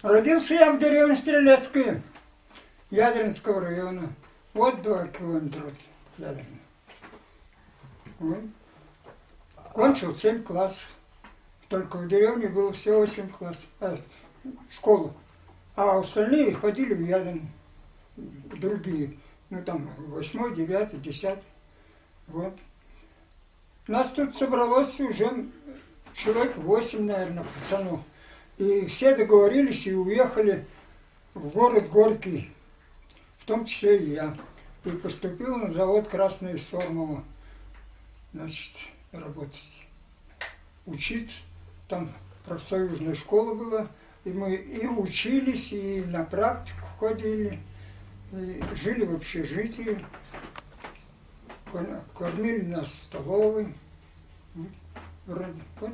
Родился я в деревне Стрелецкой, Ядринского района. Вот 2 километра от Ядрина. Вот. Кончил 7 классов. Только в деревне было всего 8 классов. Школу. А остальные ходили в Ядрин. Другие. Ну там 8, 9, 10. Вот. Нас тут собралось уже человек 8, наверное, пацанов. И все договорились и уехали в город Горький, в том числе и я. И поступил на завод «Красное Сормово», значит, работать, учиться. Там профсоюзная школа была, и мы и учились, и на практику ходили, и жили в общежитии, кормили нас в столовой. Вот.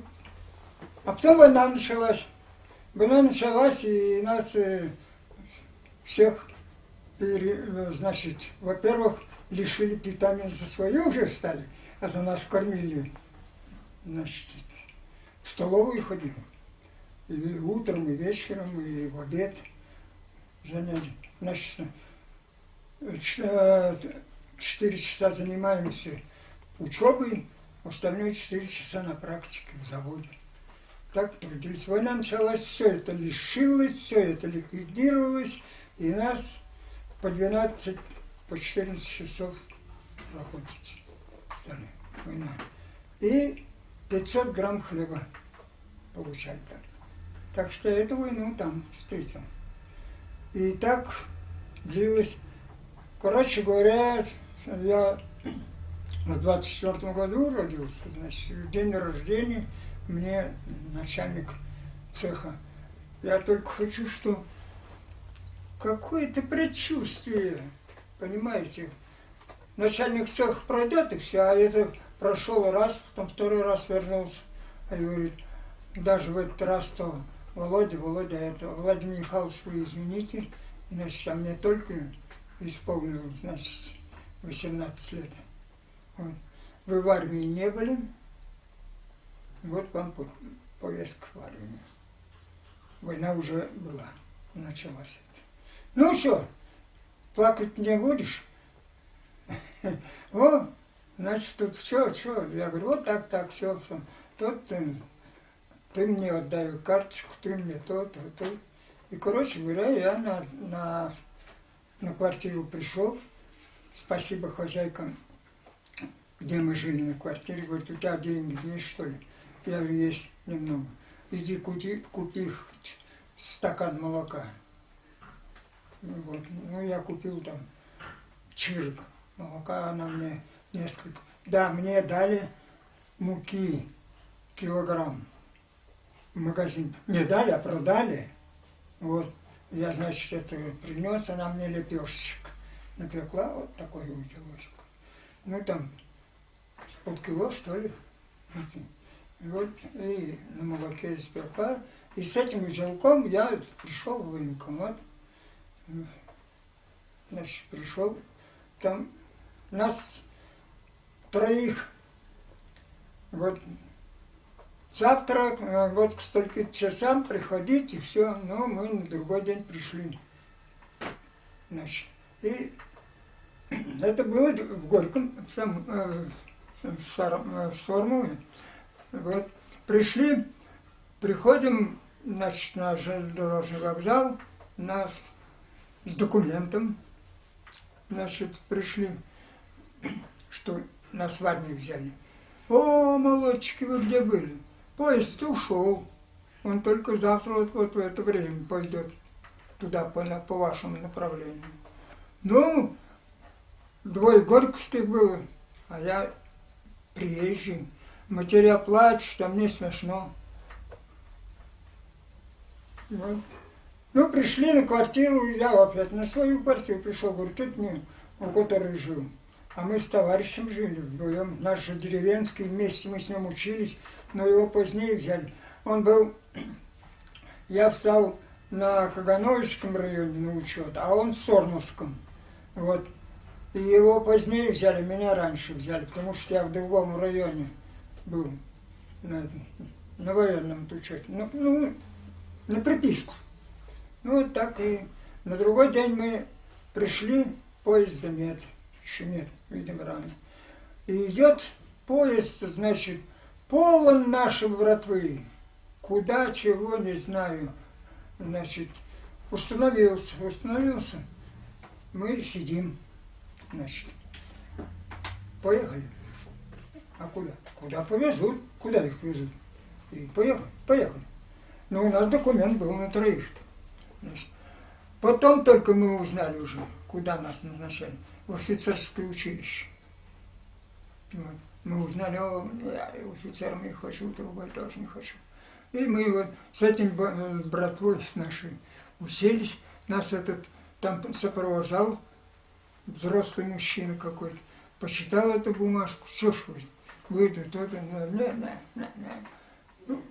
А потом война началась. Война началась, и нас всех, значит, во-первых, лишили питания, за свои уже стали, а за нас кормили, значит, в столовую ходили. И утром, и вечером, и в обед. Значит, 4 часа занимаемся учебой, остальные 4 часа на практике в заводе. Так трудились. Война началась, все это лишилось, все это ликвидировалось, и нас по 12, по 14 часов работать стали. Война. И 500 грамм хлеба получать там. Так что эту войну там встретил. И так длилось. Короче говоря, я в 24 году родился, значит, в день рождения мне начальник цеха. Я только хочу, что какое-то предчувствие, понимаете, начальник цеха пройдет и все, а это прошел раз, потом 2-й раз вернулся, и говорит, даже в этот раз то Володя, это Владимир Михайлович, вы извините, значит, а мне только исполнилось, значит, 18 лет. Вот. Вы в армии не были, вот вам повестка в армию. Война уже была, началась. Ну что, плакать не будешь? О, значит, тут все. Я говорю, вот так, все. Тут ты мне отдай карточку, ты мне то. И, короче говоря, я на квартиру пришел. Спасибо хозяйкам, где мы жили на квартире. Говорит, у тебя деньги есть, что ли? Я говорю, есть немного. Иди купи стакан молока. Вот. Ну, я купил там чирк молока, она мне несколько. Да, мне дали муки килограмм в магазин. Не дали, а продали. Вот. Я, значит, это принес, она мне лепешечек напекла, вот такой узелочек. Ну, там полкило, что ли. Вот, и на молоке испекла. И с этим узелком я пришел в военкомат. Значит, пришел. Там нас 3. Вот завтра, вот к стольким часам приходить, и все. Ну, мы на другой день пришли. Значит, и это было в Горьком, в Сормове. Вот. Приходим, значит, на железнодорожный вокзал, с документом, значит, пришли, что нас в армию взяли. О, молодчики, вы где были? Поезд ушел. Он только завтра вот в это время пойдет туда, по вашему направлению. Ну, 2 горьковских было, а я приезжий. Матеря плачут, а мне смешно. Вот. Ну, пришли на квартиру, я опять на свою квартиру пришел, говорю, тут мне, он который жил. А мы с товарищем жили вдвоем, наш же деревенский, вместе мы с ним учились, но его позднее взяли. Он был, я встал на Кагановическом районе на учет, а он в Сормовском. Вот. И его позднее взяли, меня раньше взяли, потому что я в другом районе был, на военном учете. Ну, на приписку. Ну, вот так и на другой день мы пришли, поезда нет, еще нет, видимо, рано. И идет поезд, значит, полон нашей братвы. Куда, чего, не знаю. Значит, установился. Мы сидим, значит, поехали. А куда? Куда повезут? Куда их везут? И поехали. Но у нас документ был на троих-то. Значит, потом только мы узнали уже, куда нас назначали. В офицерское училище. Вот. Мы узнали, я офицером не хочу, другой тоже не хочу. И мы вот с этим братвой, с нашей, уселись. Нас этот там сопровождал взрослый мужчина какой-то. Почитал эту бумажку, что ж вы тут,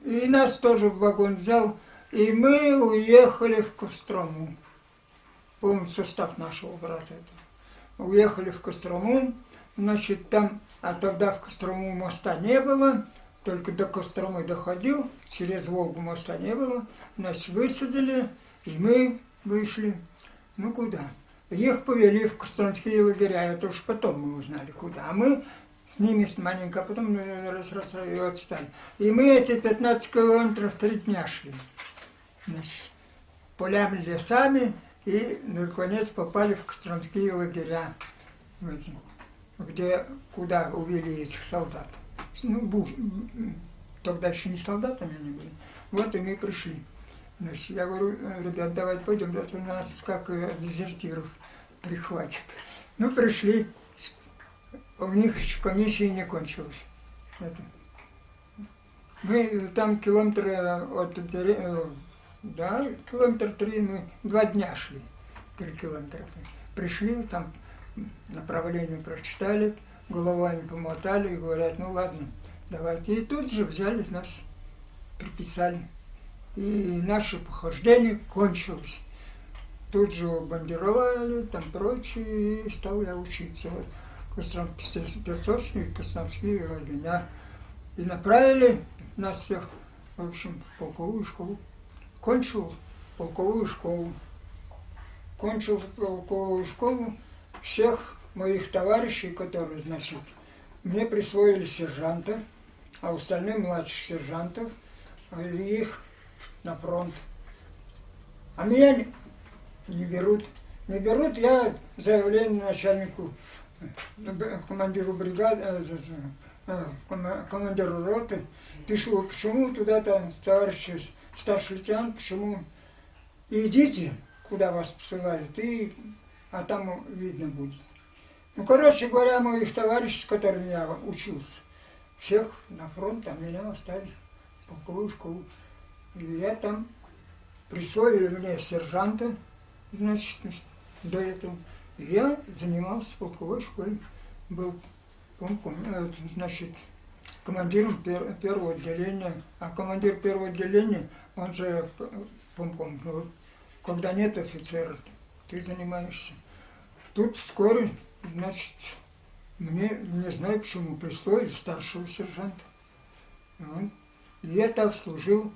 и нас тоже в вагон взял, и мы уехали в Кострому. Помню состав нашего брата. Уехали в Кострому, значит, там, а тогда в Кострому моста не было, только до Костромы доходил, через Волгу моста не было, нас высадили, и мы вышли, ну куда? Их повели в костромские лагеря, это уж потом мы узнали, куда. А мы с ними маленько, а потом и отстали. И мы эти 15 километров 3 дня шли. Значит, полями, лесами, и наконец попали в костромские лагеря, куда увели этих солдат. Ну, тогда еще не солдатами они были. Вот и мы пришли. Значит, я говорю, ребят, давайте пойдем, у нас как дезертиров прихватит. Ну, пришли, у них еще комиссия не кончилась. Мы там километры от да, километр 3, мы 2 дня шли, 3 километра. Пришли, там направление прочитали, головами помотали и говорят, ну ладно, давайте. И тут же взяли нас, приписали. И наше похождение кончилось. Тут же бандировали, там прочее, и стал я учиться. Вот, Песочник, Костромские лагеря. И направили нас всех, в общем, в полковую школу. Кончил полковую школу. Кончил полковую школу. Всех моих товарищей, которые, значит, мне присвоили сержанта, а остальным младших сержантов, и их на фронт. А меня не берут. Не берут, я заявление начальнику, командиру бригады, командиру роты, пишу, почему туда-то, товарищ старший лейтенант, почему? Идите, куда вас посылают, а там видно будет. Ну, короче говоря, моих товарищей, с которыми я учился, всех на фронт, а меня оставили в полковую школу. И я там, присвоили мне сержанта, значит, до этого. И я занимался в полковой школе, был, значит, командиром первого отделения. А командир первого отделения, он же, когда нет офицера, ты занимаешься. Тут вскоре, значит, мне, не знаю почему, присвоили старшего сержанта. И я так служил